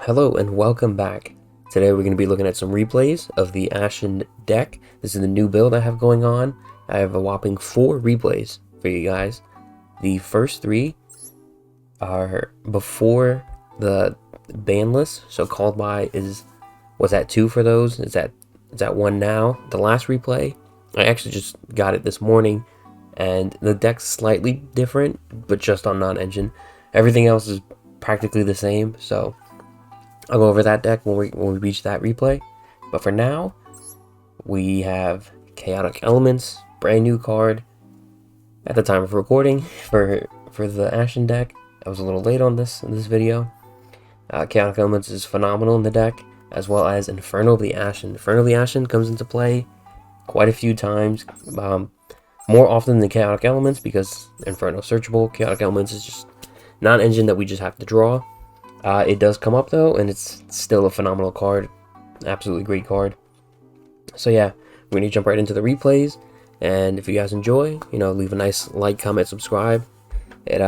Hello and welcome back. Today we're going to be looking at some replays of the Ashened deck. This is the new build I have going on. I have a whopping 4 replays for you guys. The first 3 are before the ban list, so called by was at 2 for those. Is at 1 now. The last replay, I actually just got it this morning, and the deck's slightly different, but just on non-engine. Everything else is practically the same, so I'll go over that deck when we reach that replay. But for now, we have Chaotic Elements, brand new card at the time of recording for the Ashen deck. I was a little late on this video. Chaotic Elements is phenomenal in the deck, as well as Inferno of the Ashen. Inferno of the Ashen comes into play quite a few times, more often than Chaotic Elements because Inferno is searchable. Chaotic Elements is just non-engine that we just have to draw. It does come up though, and it's still a phenomenal card. Absolutely great card. So yeah, we're going to jump right into the replays. And if you guys enjoy, leave a nice like, comment, subscribe. It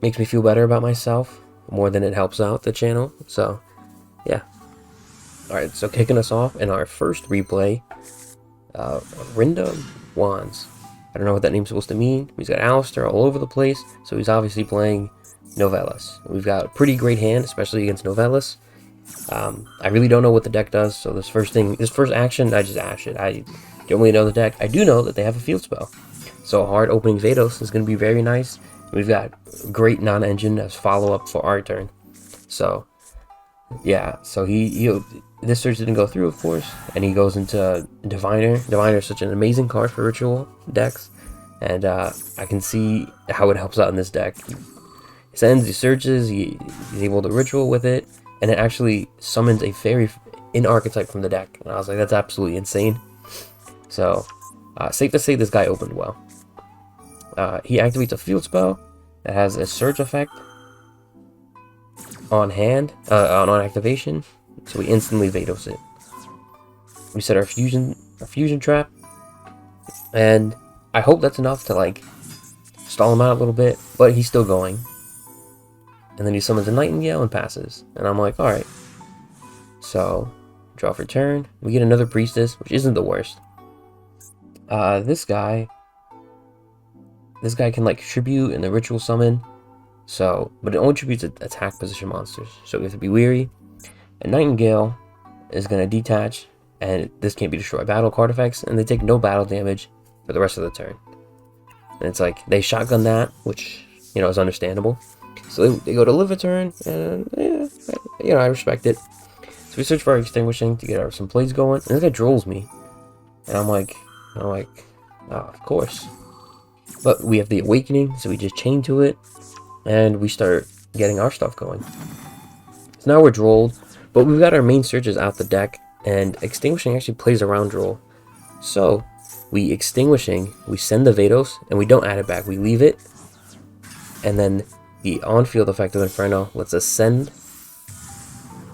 makes me feel better about myself more than it helps out the channel. So yeah. Alright, so kicking us off in our first replay, Rinda Wands. I don't know what that name's supposed to mean. He's got Alistair all over the place, so he's obviously playing Novellas. We've got a pretty great hand, especially against Novellas. I really don't know what the deck does, so this first action, I just ash it. I don't really know the deck. I do know that they have a field spell, so a hard opening Vados is going to be very nice. We've got great non-engine as follow-up for our turn. So yeah, so this search didn't go through, of course, and he goes into Diviner. Diviner is such an amazing card for ritual decks, and I can see how it helps out in this deck. He sends, he searches, he's able to ritual with it, and it actually summons a fairy in archetype from the deck. And I was like, that's absolutely insane. So, safe to say this guy opened well. He activates a field spell that has a surge effect on hand, on activation, so we instantly Vados it. We set our fusion trap, and I hope that's enough to stall him out a little bit, but he's still going. And then he summons a Nightingale and passes. And I'm like, alright. So, draw for turn. We get another Priestess, which isn't the worst. This guy can tribute in the ritual summon. So, but it only tributes attack position monsters. So we have to be weary. And Nightingale is going to detach. And this can't be destroyed. Battle card effects. And they take no battle damage for the rest of the turn. And it's like, they shotgun that, which, is understandable. So they go to live a turn, and yeah, I respect it. So we search for our extinguishing to get some plays going, and this guy drolls me, and I'm like, oh, of course. But we have the awakening, so we just chain to it, and we start getting our stuff going. So now we're drolled, but we've got our main searches out the deck, and extinguishing actually plays around droll. So we extinguishing, we send the Vados, and we don't add it back. We leave it, and then the on-field effect of Inferno lets us send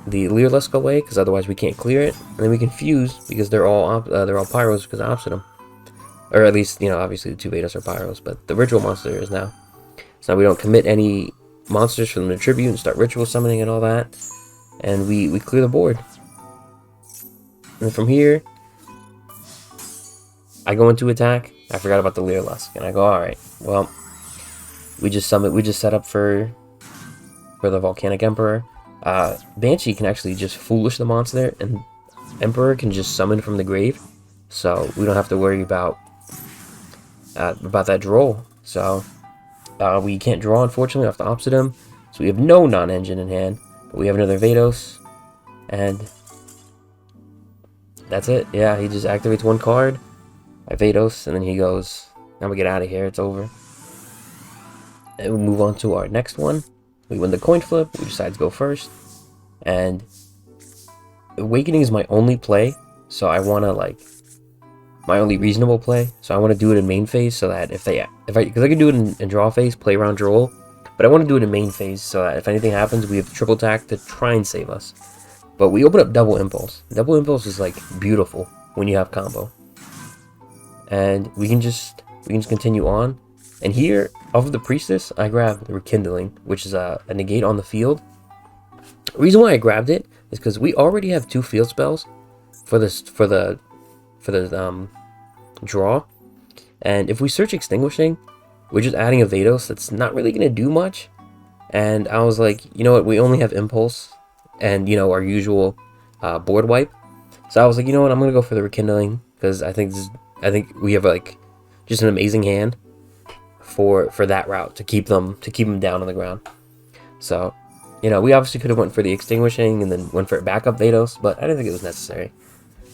the Leerlusk away, because otherwise we can't clear it. And then we can fuse, because they're all Pyros because I opposite them. Or at least, obviously the 2 Vados are Pyros, but the Ritual monster is now. So now we don't commit any monsters for them to tribute and start Ritual summoning and all that. And we clear the board. And then from here, I go into attack. I forgot about the Leerlusk, and I go, alright, well, we just set up for the Volcanic Emperor. Banshee can actually just foolish the monster, and Emperor can just summon from the grave, so we don't have to worry about that draw. So we can't draw, unfortunately, off the opposite him. So we have no non-engine in hand, but we have another Vados, and that's it. Yeah, he just activates 1 card. I Vados, and then he goes, now we get out of here, it's over. And we move on to our next one. We win the coin flip. We decide to go first. And Awakening is my only play. So I want to my only reasonable play. So I want to do it in main phase so that because I can do it in draw phase, play around droll. But I want to do it in main phase so that if anything happens, we have triple attack to try and save us. But we open up double impulse. Double impulse is beautiful when you have combo. And we can just continue on. And here, off of the Priestess, I grab the Rekindling, which is a negate on the field. Reason why I grabbed it is because we already have 2 field spells for this for the draw, and if we search Extinguishing, we're just adding a Vados that's not really gonna do much. And I was like, you know what, we only have Impulse and, you know, our usual board wipe. So I was like, you know what, I'm gonna go for the Rekindling, because I think we have like just an amazing hand for that route to keep them down on the ground. So, you know, we obviously could have went for the Extinguishing and then went for backup Vados, but I didn't think it was necessary.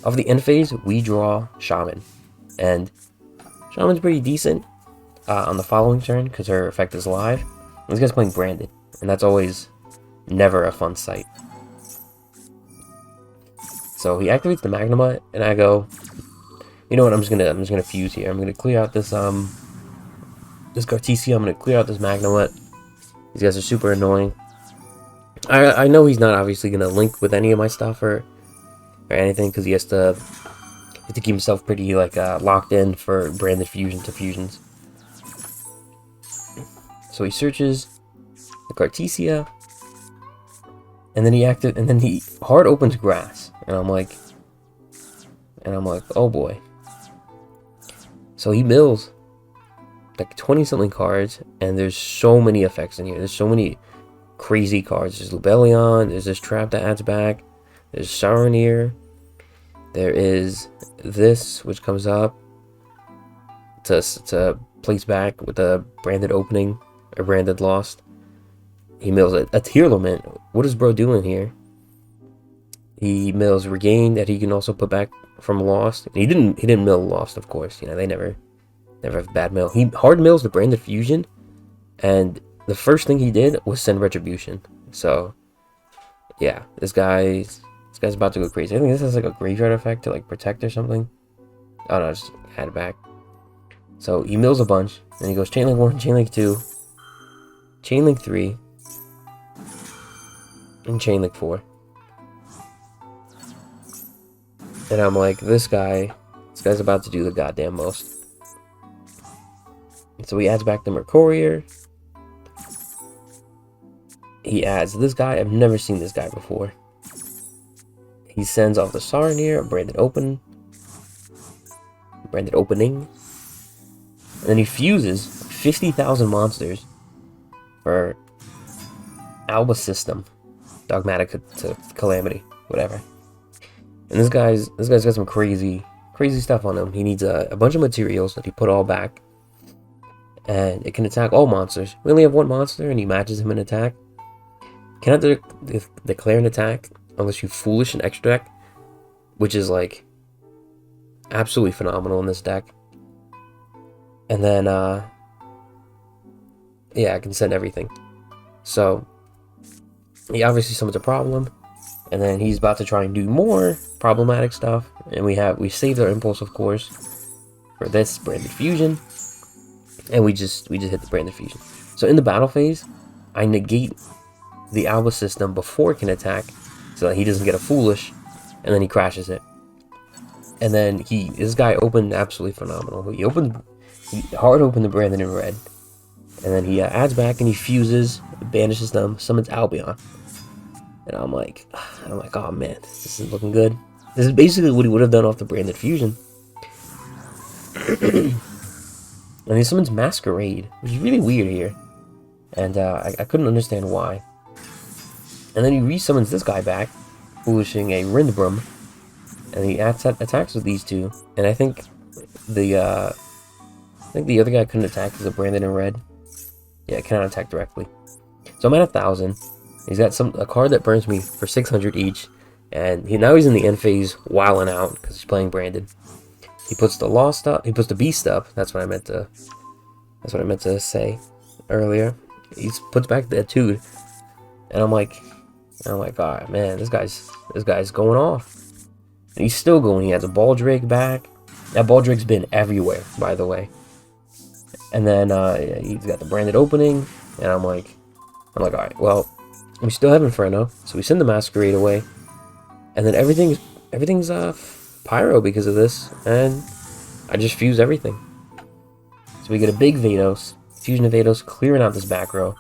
Off the end phase, we draw Shaman, and Shaman's pretty decent on the following turn because her effect is live. This guy's playing Branded, and that's always never a fun sight. So he activates the Magnemite, and I go, you know what? I'm just gonna fuse here. I'm gonna clear out this Cartesia. I'm gonna clear out this Magnemite. These guys are super annoying. I know he's not obviously gonna link with any of my stuff or anything because he has to keep himself pretty like locked in for Branded fusion to fusions. So he searches the Cartesia, and then he hard opens Grass, and I'm like, oh boy. So he mills like 20 something cards, and there's so many effects in here. There's so many crazy cards. There's Lubellion, there's this trap that adds back, there's Saronir, there is this which comes up to place back with a Branded Opening or Branded Lost. He mills a Tearlament. What is bro doing here? He mills Regain that he can also put back from Lost. And he didn't mill Lost, of course. You know, they never have bad mill. He hard mills the Branded Fusion, and the first thing he did was send Retribution. So yeah, this guy's about to go crazy. I think this has like a graveyard effect to like protect or something. Oh no, just add it back. So he mills a bunch, and he goes Chainlink 1, Chainlink 2, Chainlink 3, and Chainlink 4. And I'm like, this guy's about to do the goddamn most. And so he adds back the Mercurier. He adds this guy. I've never seen this guy before. He sends off the Saronir, a Branded Opening. And then he fuses 50,000 monsters for Alba System, Dogmatic to Calamity, whatever. And this guy's got some crazy stuff on him. He needs a bunch of materials that he put all back, and it can attack all monsters. We only have one monster, and he matches him in attack. Cannot declare an attack unless you Foolish an extra deck, which is like absolutely phenomenal in this deck. And then yeah, I can send everything. So he obviously summons a problem, and then he's about to try and do more problematic stuff. And we saved our Impulse, of course, for this Branded Fusion, and we just hit the Branded Fusion. So in the battle phase, I negate the Alba System before it can attack, so that he doesn't get a Foolish, and then he crashes it. And then this guy opened absolutely phenomenal. He hard opened the Branded in red, and then he adds back and he fuses, banishes them, summons Albion. And I'm like, oh man, this is looking good. This is basically what he would have done off the Branded Fusion. And he summons Masquerade, which is really weird here, and I couldn't understand why. And then he resummons this guy back, foolishing a Rindbrum, and he attacks with these two. And I think the other guy couldn't attack because of Branded in red. Yeah, it cannot attack directly. So I'm at 1,000. He's got a card that burns me for 600 each, and now he's in the end phase, wilding out because he's playing Branded. He puts the Lost up. He puts the Beast up. That's what I meant to say earlier. He puts back the Etude, and I'm like, oh man, this guy's going off. And he's still going. He has a Baldrake back. That Baldrake's been everywhere, by the way. And then he's got the Branded Opening, and I'm like, all right, well, we still have Inferno, so we send the Masquerade away, and then everything's Pyro because of this, and I just fuse everything. So we get a big Vados, Fusion of Vados, clearing out this back row,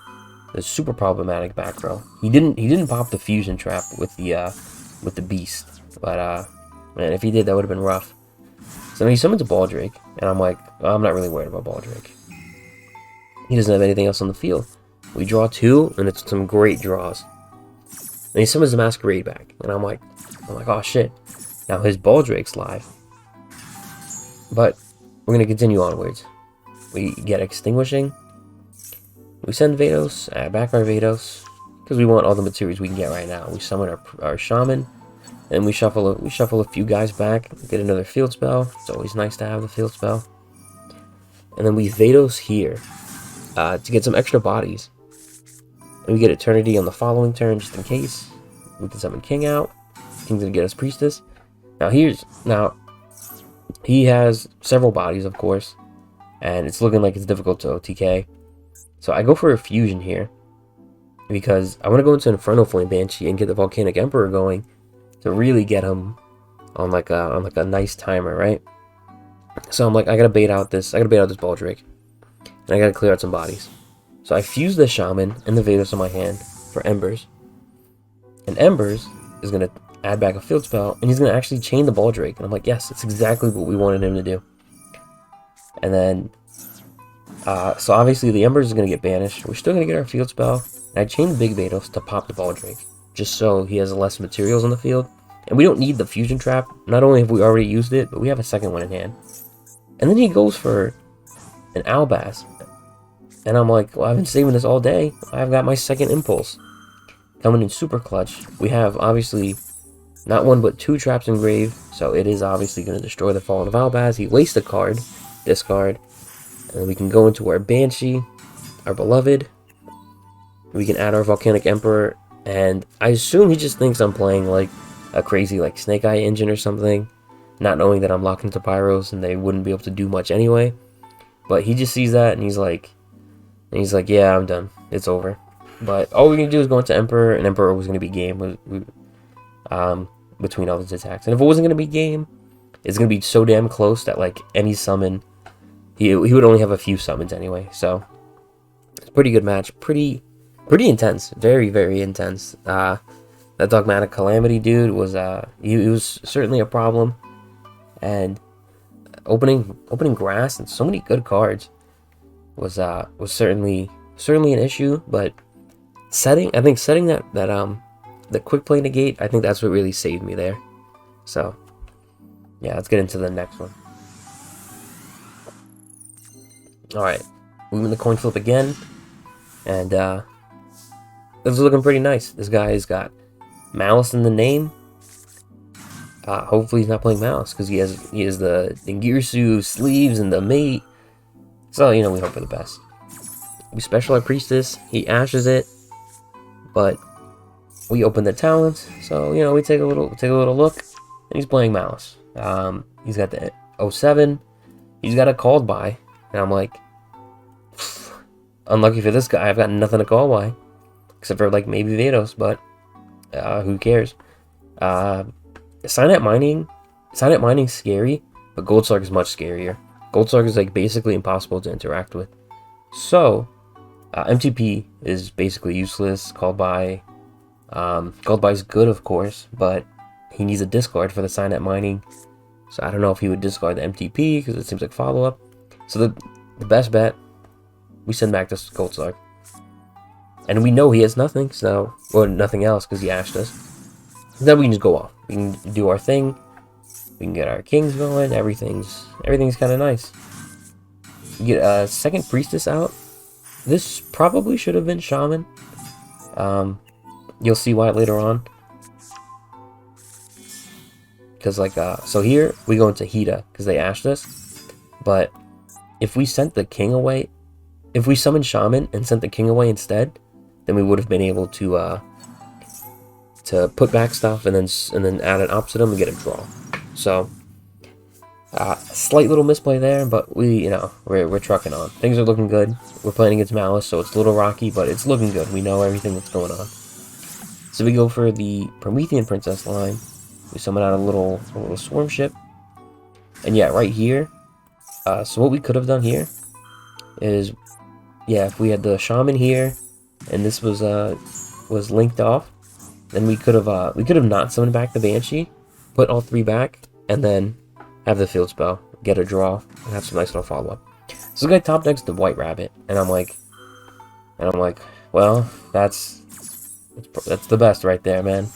The super problematic back row. He didn't pop the fusion trap with the beast, but man, if he did, that would have been rough. So then he summons a Baldrake, and I'm like, oh, I'm not really worried about Baldrake. He doesn't have anything else on the field. We draw 2, and it's some great draws. And he summons the Masquerade back, and I'm like, oh shit. Now his Baldrake's live. But we're gonna continue onwards. We get Extinguishing. We send Vados, add back our Vados, because we want all the materials we can get right now. We summon our Shaman, and we shuffle a few guys back, get another field spell. It's always nice to have the field spell. And then we Vados here to get some extra bodies. And we get Eternity on the following turn just in case. We can summon King out. King's gonna get us Priestess. Now he has several bodies, of course, and it's looking like it's difficult to OTK. So I go for a fusion here because I want to go into Inferno Flame Banshee and get the Volcanic Emperor going to really get him on like a nice timer, right? So I'm like, I gotta bait out this Baldrake, and I gotta clear out some bodies. So I fuse the Shaman and the Vados in my hand for Embers, and Embers is gonna add back a field spell, and he's gonna actually chain the Baldrake, and I'm like, yes, it's exactly what we wanted him to do. And then so obviously the Embers is going to get banished. We're still going to get our field spell. And I chain the big Vados to pop the Baldrake, just so he has less materials on the field. And we don't need the fusion trap. Not only have we already used it, but we have a second one in hand. And then he goes for an Albaz. And I'm like, well, I've been saving this all day. I've got my second impulse. Coming in super clutch. We have obviously not one but 2 traps engraved. So it is obviously going to destroy the Fallen of Albaz. He wastes a card. Discard. And then we can go into our Banshee, our Beloved. We can add our Volcanic Emperor, and I assume he just thinks I'm playing like a crazy like Snake Eye engine or something, not knowing that I'm locked into Pyros and they wouldn't be able to do much anyway. But he just sees that and he's like, yeah, I'm done. It's over. But all we're gonna do is go into Emperor, and Emperor was gonna be game between all these attacks. And if it wasn't gonna be game, it's gonna be so damn close that like any summon. He would only have a few summons anyway, so it's a pretty good match, pretty intense, very, very intense. That Dogmatic Calamity dude was he was certainly a problem, and opening grass and so many good cards was certainly an issue. But setting that the quick play negate, I think that's what really saved me there. So yeah, let's get into the next one. Alright, we win the coin flip again, and this is looking pretty nice. This guy has got Malice in the name. Hopefully he's not playing Malice, because he has the Ngirsu sleeves and the mate. So, you know, we hope for the best. We special our Priestess, he ashes it, but we open the talents, so, you know, we take a little look, and he's playing Malice. He's got the 07, he's got a called by. And I'm like, unlucky for this guy, I've got nothing to call by. Except for, like, maybe Vados, but who cares? Signet Mining's scary, but Goldslark is much scarier. Goldslark is, like, basically impossible to interact with. So, MTP is basically useless. Called by is good, of course, but he needs a discard for the Signet Mining. So I don't know if he would discard the MTP, because it seems like follow-up. So the best bet, we send back this Goldslark. And we know he has nothing, so, or nothing else, because he ashed us. Then we can just go off. We can do our thing. We can get our kings going. Everything's kind of nice. We get a second Priestess out. This probably should have been Shaman. You'll see why later on. Because, like, so here we go into Hida, because they ashed us. But if we sent the king away, if we summoned Shaman and sent the king away instead, then we would have been able to put back stuff and then add an Obsidian and get a draw. So slight little misplay there, but we're trucking on. Things are looking good. We're playing against Malice, so it's a little rocky, but it's looking good. We know everything that's going on. So we go for the Promethean Princess line. We summon out a little swarm ship, and yeah, right here. So what we could have done here is, yeah, if we had the Shaman here, and this was linked off, then we could have not summoned back the Banshee, put all 3 back, and then have the field spell, get a draw, and have some nice little follow up. So this guy top decks the White Rabbit, and I'm like, well, that's the best right there, man.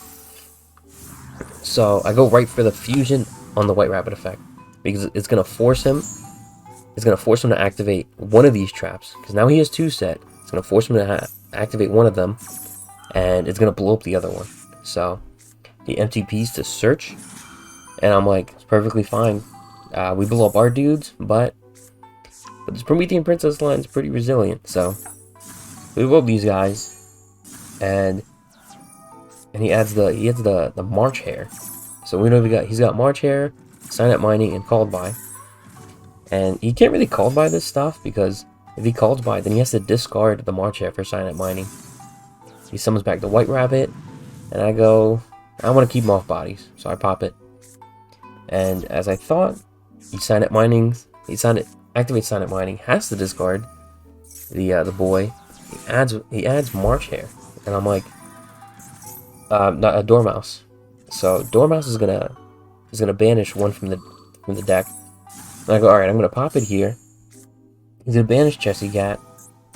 So I go right for the fusion on the White Rabbit effect because it's gonna force him. It's gonna force him to activate one of these traps because now he has 2 set. It's gonna force him to activate one of them, and it's gonna blow up the other one. So he MTPs to search, and I'm like, it's perfectly fine. We blow up our dudes, but this Promethean Princess line is pretty resilient. So we blow up these guys, and he adds the March Hare. So we know he's got March Hare, Signet Mining, and Called By. And he can't really Called By this stuff because if he Calls By, then he has to discard the March Hare for Signet Mining. He summons back the White Rabbit, and I go, I want to keep him off bodies, so I pop it. And as I thought, he activates Signet Mining, has to discard the boy. He adds March Hare, and I'm like, not a Dormouse. So Dormouse is gonna banish one from the deck. And I go, alright, I'm gonna pop it here. He's gonna banish Chessy Cat.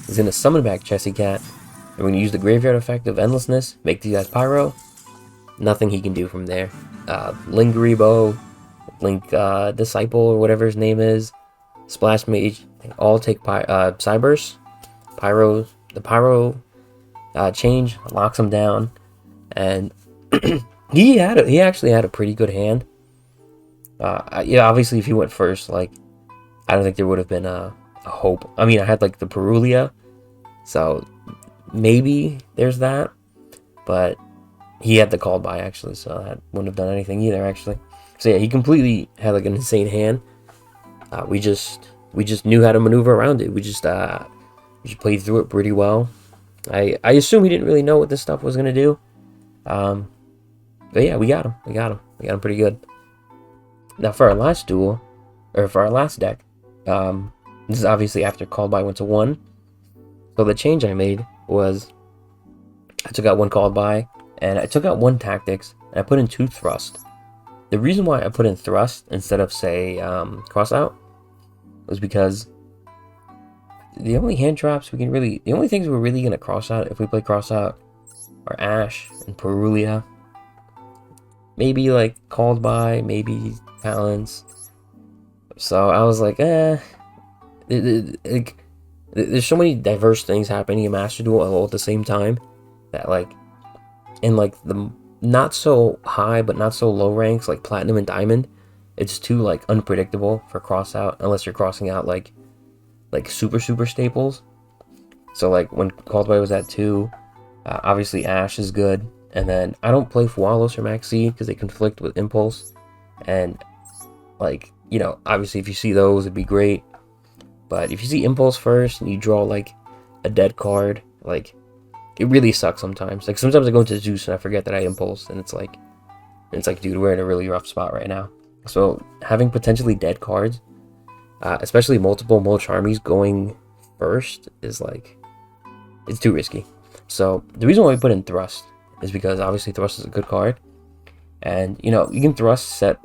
He's gonna summon back Chessy Cat. And we're gonna use the graveyard effect of Endlessness, make these guys Pyro. Nothing he can do from there. Link Rebo, Link Disciple, or whatever his name is, Splash Mage, all take Cyburst. The Pyro change locks him down, and he actually had a pretty good hand. Yeah, obviously if he went first, like, I don't think there would have been a hope. I mean, I had like the Perulia, so maybe there's that, but he had the Called By actually, so that wouldn't have done anything either actually. So yeah, he completely had like an insane hand. We just knew how to maneuver around it. We just played through it pretty well. I assume he didn't really know what this stuff was gonna do. But yeah, we got him pretty good. Now for our last duel, or for our last deck, this is obviously after Called By went to 1. So the change I made was I took out 1 Called By, and I took out 1 Tactics, and I put in 2 Thrust. The reason why I put in Thrust instead of, say, Cross Out was because the only hand traps the only things we're really going to cross out if we play Cross Out are Ash and Perulia. Maybe like Called By, maybe Talents. So I was like, there's so many diverse things happening in Master Duel all at the same time that, like, in like the not so high but not so low ranks like Platinum and Diamond, it's too like unpredictable for cross out unless you're crossing out like super staples. So like when Called By was at 2, obviously Ash is good, and then I don't play Fualos or Maxi because they conflict with Impulse, and like, you know, obviously if you see those it'd be great, but if you see Impulse first and you draw like a dead card, like, it really sucks sometimes. Like sometimes I go into Zeus and I forget that I Impulse, and it's like, dude, we're in a really rough spot right now. So having potentially dead cards, especially multiple Charmies going first, is like, it's too risky. So the reason why we put in Thrust is because obviously Thrust is a good card, and you know, you can Thrust set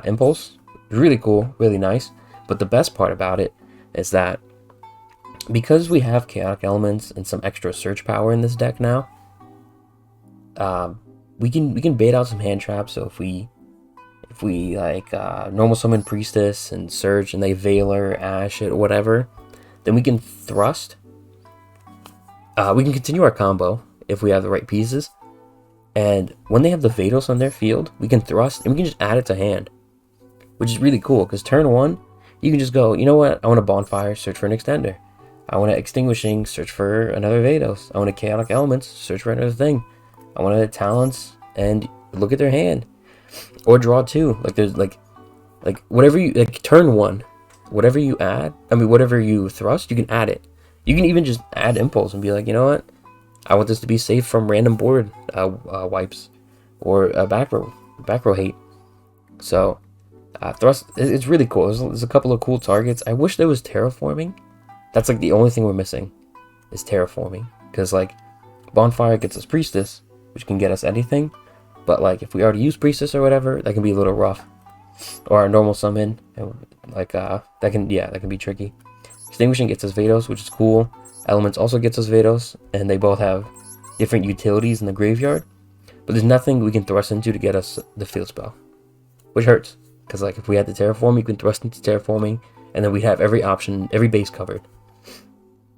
Impulse. Really cool, really nice. But the best part about it is that because we have Chaotic Elements and some extra search power in this deck now, we can bait out some hand traps. So if we like normal summon Priestess and search, and they Veiler, Ash it, or whatever, then we can Thrust. We can continue our combo if we have the right pieces, and when they have the Vados on their field, we can Thrust and we can just add it to hand, which is really cool because turn 1 you can just go, you know what, I want a Bonfire, search for an Extender. I want to Extinguishing, search for another Vados. I want a Chaotic Elements, search for another thing. I want to Talents and look at their hand, or draw 2. Like there's like whatever you like, turn 1, whatever you add, I mean whatever you Thrust, you can add it. You can even just add Impulse and be like, you know what, I want this to be safe from random board wipes or back row hate. So Thrust, it's really cool. There's a couple of cool targets. I wish there was Terraforming. That's like the only thing we're missing is Terraforming, because like Bonfire gets us Priestess, which can get us anything, but like if we already use Priestess or whatever, that can be a little rough. Or our normal summon, like that can be tricky. Extinguishing gets us Vados, which is cool. Elements also gets us Vados, and they both have different utilities in the graveyard. But there's nothing we can thrust into to get us the field spell, which hurts. Because like if we had the terraform, you can thrust into terraforming, and then we'd have every option, every base covered.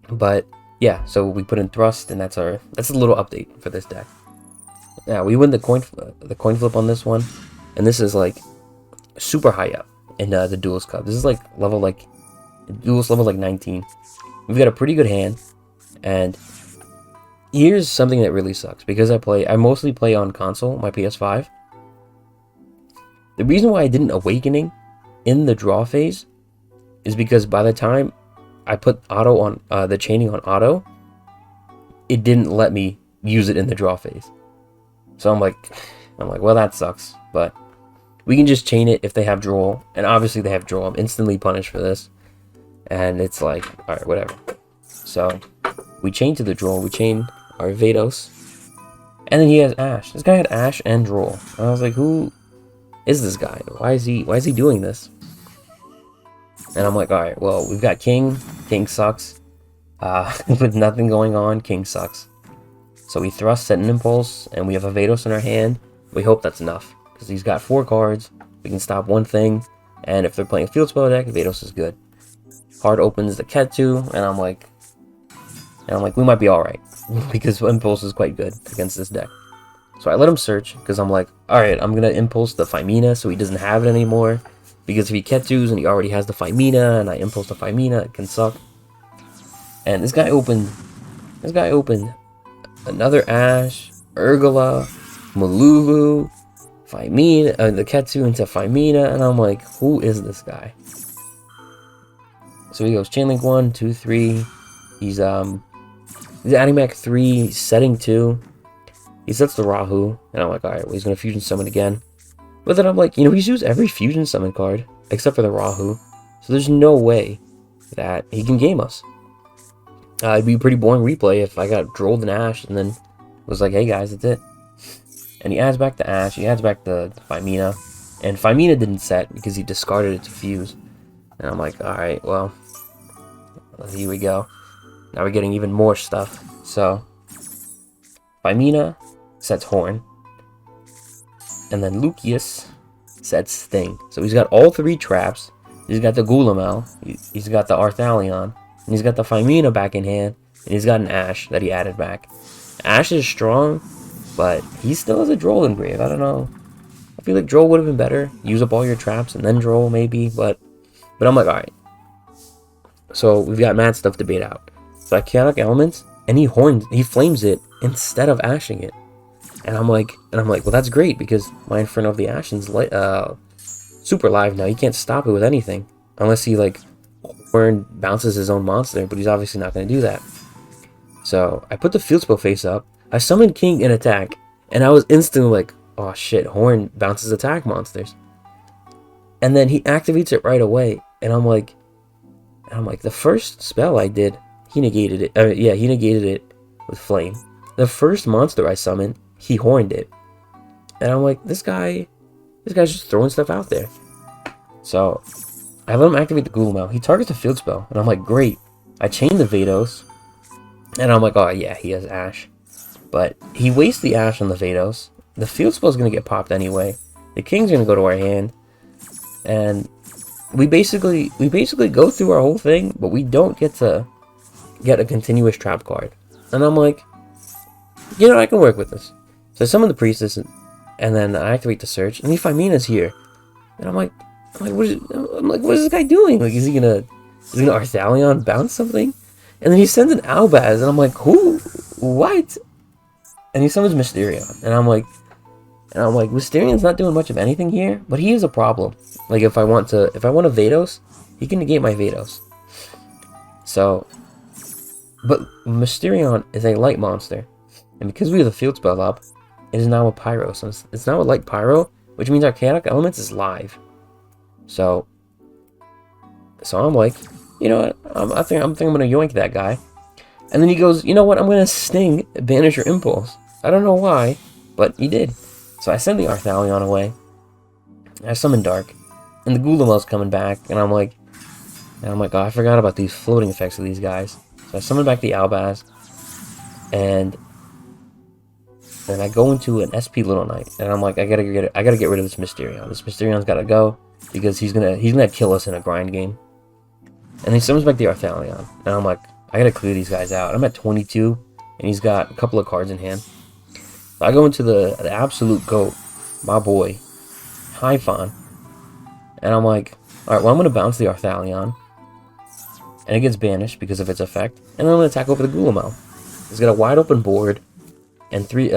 But yeah, so we put in thrust, and that's a little update for this deck. Now we win the coin flip on this one, and this is like super high up in the Duels Cup. This is like Duels level like 19. We've got a pretty good hand, and here's something that really sucks because I mostly play on console, my PS5. The reason why I didn't Awakening in the draw phase is because by the time I put auto on the chaining on auto, it didn't let me use it in the draw phase. So I'm like, well, that sucks, but we can just chain it if they have draw, and obviously they have draw. I'm instantly punished for this, and it's like, all right, whatever. So we chain to the draw. We chain our Vados, and then he has Ash. This guy had Ash and draw. And I was like, who is this guy? Why is he doing this? And I'm like, all right, well, we've got King. King sucks. With nothing going on, King sucks. So we thrust, set an impulse, and we have a Vados in our hand. We hope that's enough, because he's got 4 cards. We can stop one thing, and if they're playing a field spell deck, Vados is good. Hard opens the Ketu, and I'm like, we might be all right, because impulse is quite good against this deck. So I let him search, because I'm like, all right, I'm gonna impulse the Fimina, so he doesn't have it anymore. Because if he Ketus and he already has the Fimina, and I impulse the Fimina, it can suck. And this guy opened another Ash, Urgula, Malulu, Fimina, the Ketu into Fimina, and I'm like, who is this guy? So he goes Chainlink 1, 2, 3. He's adding back 3, setting 2. He sets the Rahu, and I'm like, alright, well, he's gonna fusion summon again. But then I'm like, he's used every fusion summon card except for the Rahu, so there's no way that he can game us. It'd be a pretty boring replay if I got drolled in Ash and then was like, hey guys, that's it. And he adds back the Ash, he adds back the Fimina, and Fimina didn't set because he discarded it to fuse. And I'm like, alright, well, here we go. Now we're getting even more stuff. So, Fimina sets Horn, and then Lucius sets Sting. So he's got all 3 traps. He's got the Gulamel, he's got the Arthalion, and he's got the Fimina back in hand, and he's got an Ash that he added back. Ash is strong, but he still has a Droll engrave. I don't know. I feel like Droll would have been better. Use up all your traps and then Droll maybe, but I'm like, alright. So we've got mad stuff to bait out. So Chaotic Elements, and he flames it instead of ashing it. And I'm like, well, that's great because my Inferno of the Ashen's super live now. He can't stop it with anything unless he like Horn bounces his own monster, but he's obviously not going to do that. So I put the field spell face up. I summoned King in attack, and I was instantly like, oh shit, Horn bounces attack monsters. And then he activates it right away, and I'm like, the first spell I did, he negated it. He negated it with Flame. The first monster I summoned, he Horned it. And I'm like, this guy's just throwing stuff out there. So I let him activate the Gulamel. He targets the field spell, and I'm like, great. I chain the Vados, and I'm like, oh yeah, he has Ash. But he wastes the Ash on the Vados. The field spell is going to get popped anyway. The King's going to go to our hand. And we basically go through our whole thing, but we don't get to get a continuous trap card. And I'm like, I can work with this. So I summon the Priestess, and then I activate the search, and Fimina's here. And I'm like, what is this guy doing? Like, is he gonna Arthalion bounce something? And then he sends an Albaz, and I'm like, who? What? And he summons Mysterion, and I'm like, Mysterion's not doing much of anything here, but he is a problem. Like, if I want a Vados, he can negate my Vados. So, but Mysterion is a light monster, and because we have the field spell up, it is now a Pyro. So it's now a light Pyro, which means our Chaotic Elements is live. So I'm like, you know what? I think I'm gonna yoink that guy. And then he goes, you know what, I'm going to Sting, banish your Impulse. I don't know why, but he did. So I send the Arthalion away. I summon Dark. And the Gulamel's coming back, and I'm like, oh, I forgot about these floating effects of these guys. So I summon back the Albaz, and then I go into an SP Little Knight, and I'm like, I gotta get rid of this Mysterion. This Mysterion's gotta go, because he's gonna kill us in a grind game. And he summons back the Arthalion, and I'm like, I gotta clear these guys out. I'm at 22, and he's got a couple of cards in hand. So I go into the absolute GOAT, my boy, Hyphon, and I'm like, alright, well, I'm gonna bounce the Arthalion, and it gets banished because of its effect, and then I'm gonna attack over the Gulamel. He's got a wide open board, and he's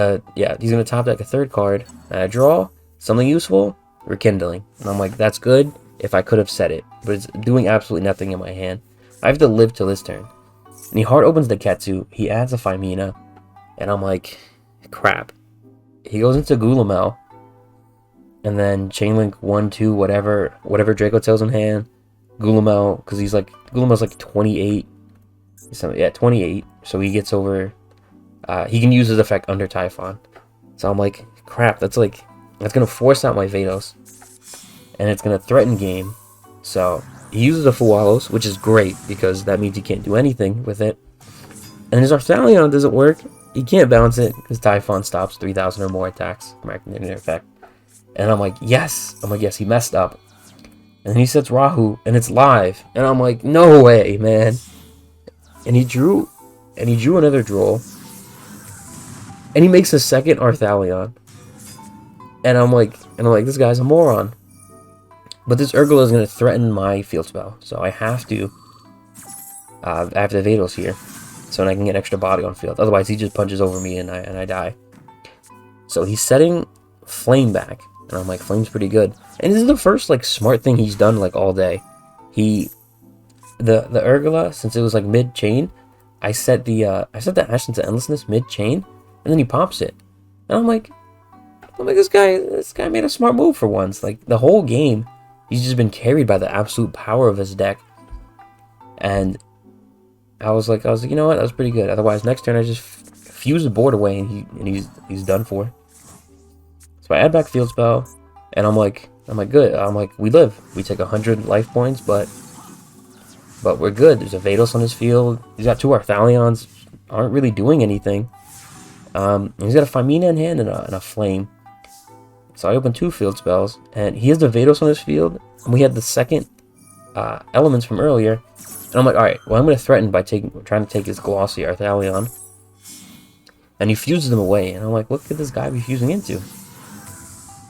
gonna top deck a third card, and I draw something useful, Rekindling. And I'm like, that's good if I could have said it, but it's doing absolutely nothing in my hand. I have to live till this turn. And he hard opens the Ketsu, he adds a Phimina, and I'm like, crap. He goes into Gulamel, and then Chainlink 1, 2, whatever Draco Tail's in hand, Gulamel, because Gulamel's like 28. So, yeah, 28. So he gets over, he can use his effect under Typhon. So I'm like, crap, that's going to force out my Vados. And it's going to threaten game. So he uses a Fualos, which is great, because that means he can't do anything with it. And his Arthalion doesn't work. He can't bounce it, because Typhon stops 3,000 or more attacks from activating their effect. And I'm like, yes! Yes, he messed up. And then he sets Rahu, and it's live. And I'm like, no way, man. And he drew another Droll. And he makes a second Arthalion. And I'm like, this guy's a moron. But this Urgula is going to threaten my field spell. So I have to the Vados here. So I can get extra body on field. Otherwise, he just punches over me and I die. So he's setting Flame back. And I'm like, Flame's pretty good. And this is the first, smart thing he's done, all day. The Urgula, since it was, mid-chain, I set the Ashened to Endlessness mid-chain, and then he pops it. And I'm like, this guy made a smart move for once. The whole game, he's just been carried by the absolute power of his deck. And I was like, you know what, that was pretty good. Otherwise, next turn, I just fuse the board away, and he's done for. So I add back field spell, and I'm like, good. I'm like, we live. We take 100 life points, but we're good. There's a Vados on his field. He's got two Arthalions, aren't really doing anything. He's got a Phimina in hand and a Flame. So I open two field spells, and he has the Vados on his field, and we had the second elements from earlier. And I'm like, alright, well, I'm going to threaten by trying to take his Glossy Arthalion. And he fuses them away, and I'm like, what could this guy be fusing into?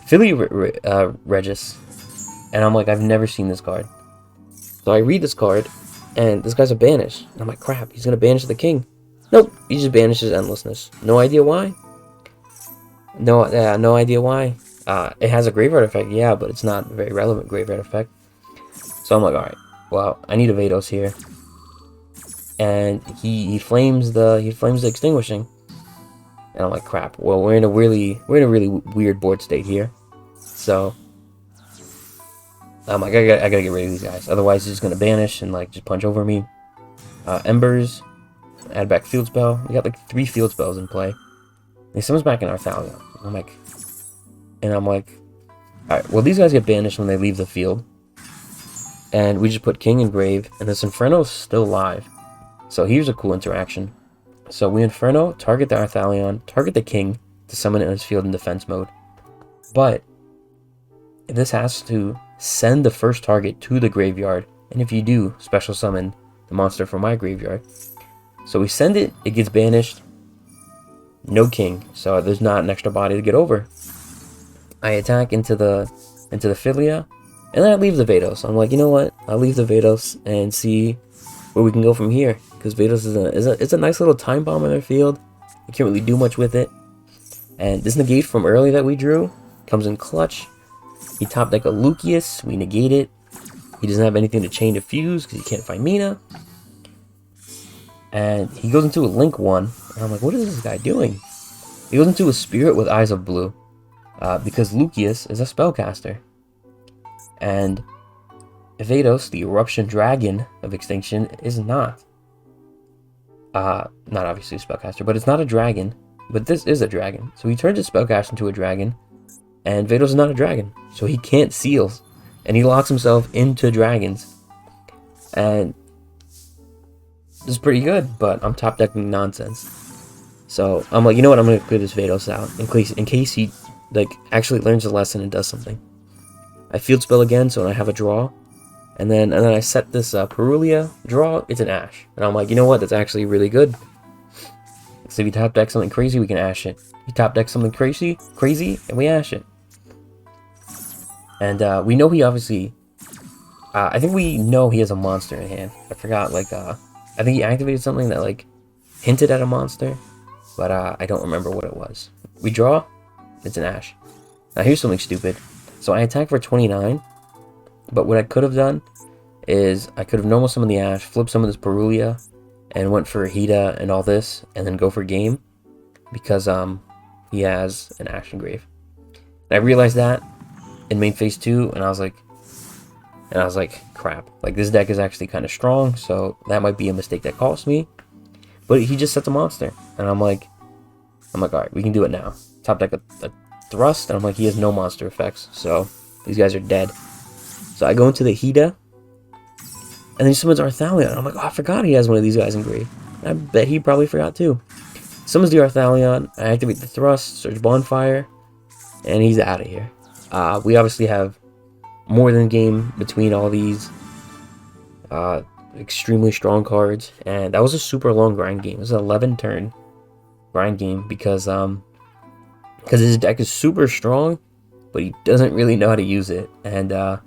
Philly Regis. And I'm like, I've never seen this card. So I read this card, and this guy's a banish. And I'm like, crap, he's going to banish the king. Nope, he just banishes Endlessness. No idea why. No idea why. It has a graveyard effect, yeah, but it's not a very relevant graveyard effect. So I'm like, alright, well, I need a Vados here. And he flames the Extinguishing. And I'm like, crap, well, we're in a really weird board state here. So I'm like, I gotta get rid of these guys. Otherwise, he's just gonna banish and just punch over me. Embers, add back field spell. We got 3 field spells in play. And he summons back an Arthalion. I'm like, alright, well, these guys get banished when they leave the field. And we just put King in Grave, and this Inferno's still live. So here's a cool interaction. So we Inferno, target the Arthalion, target the King to summon it in his field in defense mode. But this has to send the first target to the graveyard, and if you do, special summon the monster from my graveyard. So we send it, it gets banished, no King, so there's not an extra body to get over. I attack into the Philia, and then I leave the Vados. I'm like, you know what? I'll leave the Vados and see where we can go from here. Because Vados is a nice little time bomb in their field. You can't really do much with it. And this negate from earlier that we drew comes in clutch. He top deck a Lucius, we negate it. He doesn't have anything to chain to fuse because he can't find Mina. And he goes into a Link 1. And I'm like, what is this guy doing? He goes into a Spirit with Eyes of Blue. Because Lucius is a spellcaster. And Vados, the Eruption Dragon of Extinction, is not. Not obviously a spellcaster, but it's not a dragon. But this is a dragon. So he turns his spellcast into a dragon, and Vados is not a dragon, so he can't seals, and he locks himself into dragons. And this is pretty good, but I'm top decking nonsense. So I'm like, you know what? I'm gonna clear this Vados out in case he like actually learns a lesson and does something. I field spell again, so I have a draw, and then I set this Perulia draw. It's an Ash, and I'm like, you know what? That's actually really good. So if you top deck something crazy, we can Ash it. You top deck something crazy, and we Ash it. And we know he obviously. I think we know he has a monster in hand. I forgot, like, I think he activated something that, like, hinted at a monster. But, I don't remember what it was. We draw. It's an Ash. Now, here's something stupid. So, I attack for 29. But what I could have done is I could have normal summoned the Ash, flipped some of this Perulia, and went for Hida and all this, and then go for game. Because, he has an Ashen Grave. And I realized that in main phase 2, and I was like, crap. Like, this deck is actually kind of strong, so that might be a mistake that cost me. But he just sets a monster, and I'm like, all right, we can do it now. Top deck a thrust, and I'm like, he has no monster effects, so these guys are dead. So I go into the Hida, and then he summons Arthalion. I'm like, oh, I forgot he has one of these guys in grave. I bet he probably forgot too. Summons the Arthalion, I activate the thrust, search bonfire, and he's out of here. We obviously have more than game between all these extremely strong cards, and that was a super long grind game. It was an 11 turn grind game because his deck is super strong, but he doesn't really know how to use it. And yeah,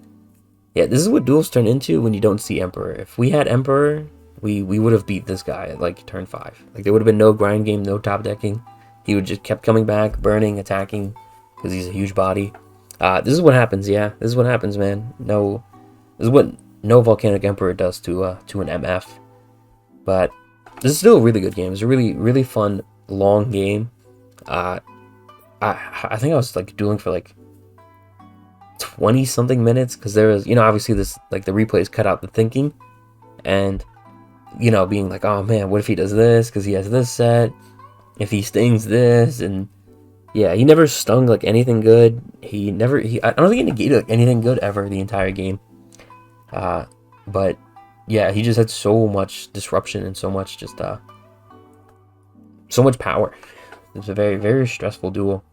this is what duels turn into when you don't see Emperor. If we had Emperor, we would have beat this guy at like turn 5. Like, there would have been no grind game, no top decking. He would just kept coming back, burning, attacking, because he's a huge body. This is what happens, yeah. This is what happens, man. This is what no Volcanic Emperor does to an MF. But this is still a really good game. It's a really, really fun, long game. I think I was like dueling for like 20 something minutes, because there was, you know, obviously this, like, the replays cut out the thinking, and, you know, being like, oh man, what if he does this because he has this set, if he stings this, and yeah, he never stung like anything good. I don't think he negated like anything good ever the entire game. But yeah, he just had so much disruption and so much just so much power. It's a very, very stressful duel.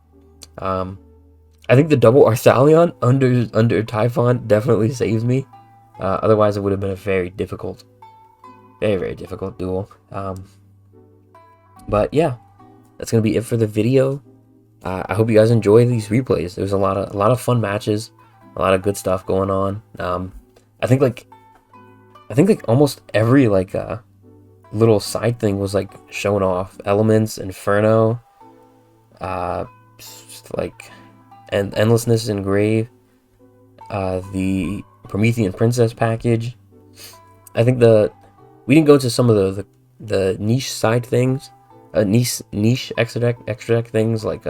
I think the double Arthalion under Typhon definitely saves me. Otherwise, it would have been a very, very difficult duel. But yeah, that's gonna be it for the video. I hope you guys enjoy these replays. There's a lot of fun matches, a lot of good stuff going on. I think like almost every like little side thing was like showing off. Elements, Inferno, like, and Endlessness in Grave, the Promethean Princess package. I think we didn't go into some of the niche side things. Niche extra deck things like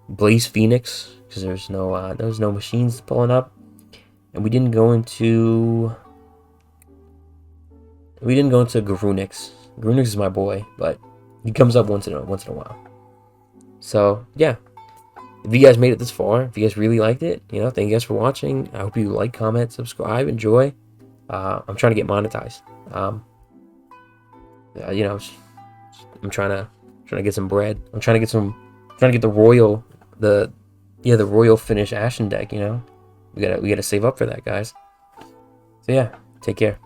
Blaze Phoenix, because there's no machines pulling up, and we didn't go into Garunix. Garunix is my boy, but he comes up once in a while. So yeah, if you guys made it this far, if you guys really liked it, you know, thank you guys for watching. I hope you like, comment, subscribe, enjoy. I'm trying to get monetized. You know, I'm trying to get some bread. I'm trying to get the royal finish Ashen deck, you know. We gotta save up for that, guys. So yeah, take care.